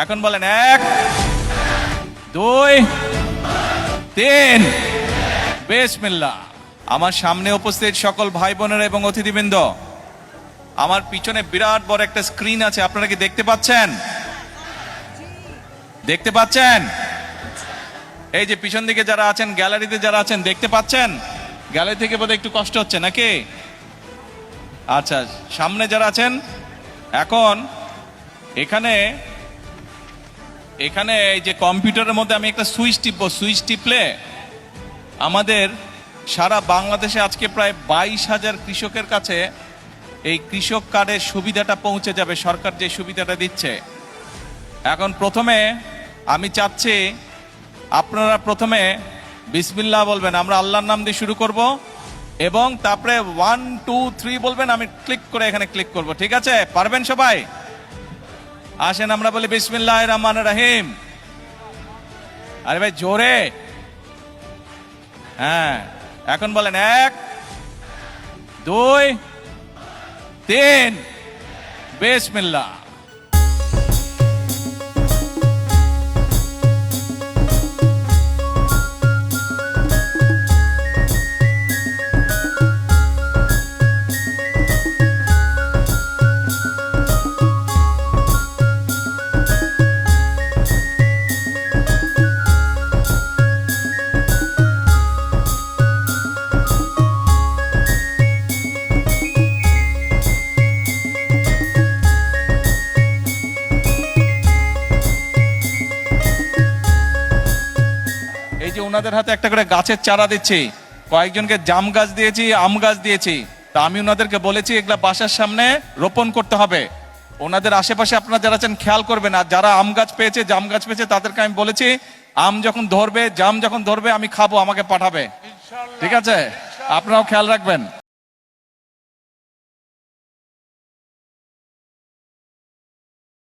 এখন বলেন 1 2 3 বিসমিল্লাহ। আমার সামনে উপস্থিত সকল ভাই বোনেরা এবং অতিথিবৃন্দ, আমার পিছনে বিরাট বড় একটা স্ক্রিন আছে, আপনারা কি দেখতে পাচ্ছেন? দেখতে পাচ্ছেন? এই যে পিছন দিকে যারা আছেন, গ্যালারিতে যারা আছেন, দেখতে পাচ্ছেন? গ্যালারি থেকে বোধহয় একটু কষ্ট হচ্ছে নাকি? আচ্ছা, সামনে যারা আছেন, এখন এখানে এই যে কম্পিউটারের মধ্যে আমি একটা সুইচ টিপবো, সুইচ টিপলে আমাদের সারা বাংলাদেশে আজকে প্রায় 22,000 কৃষকের কাছে এই কৃষক কার্ডের সুবিধাটা পৌঁছে যাবে, সরকার যে সুবিধাটা দিচ্ছে। এখন প্রথমে আমি চাচ্ছি আপনারা প্রথমে বিসমিল্লাহ বলবেন, আমরা আল্লাহর নাম দিয়ে শুরু করব, এবং তারপরে 1 2 3 বলবেন, আমি ক্লিক করে এখানে ক্লিক করব। ঠিক আছে? পারবেন সবাই? আসেন আমরা বলি বিসমিল্লাহির রহমানির রহিম। আরে ভাই জোরে। হ্যাঁ, এখন বলেন 1 2 3 বিসমিল্লাহ। এই যে ওনাদের হাতে একটা করে গাছের চারা দিচ্ছি, কয়েকজনকে জাম গাছ দিয়েছি, আম গাছ দিয়েছি। তা আমি ওনাদেরকে বলেছি এগুলা বাসার সামনে রোপণ করতে হবে। ওনাদের আশেপাশে আপনারা যারা আছেন খেয়াল করবেন, আর যারা আম গাছ পেয়েছে, জাম গাছ পেয়েছে, তাদেরকে আমি বলেছি আম যখন ধরবে, জাম যখন ধরবে আমি খাবো, আমাকে পাঠাবে। ঠিক আছে? আপনারাও খেয়াল রাখবেন।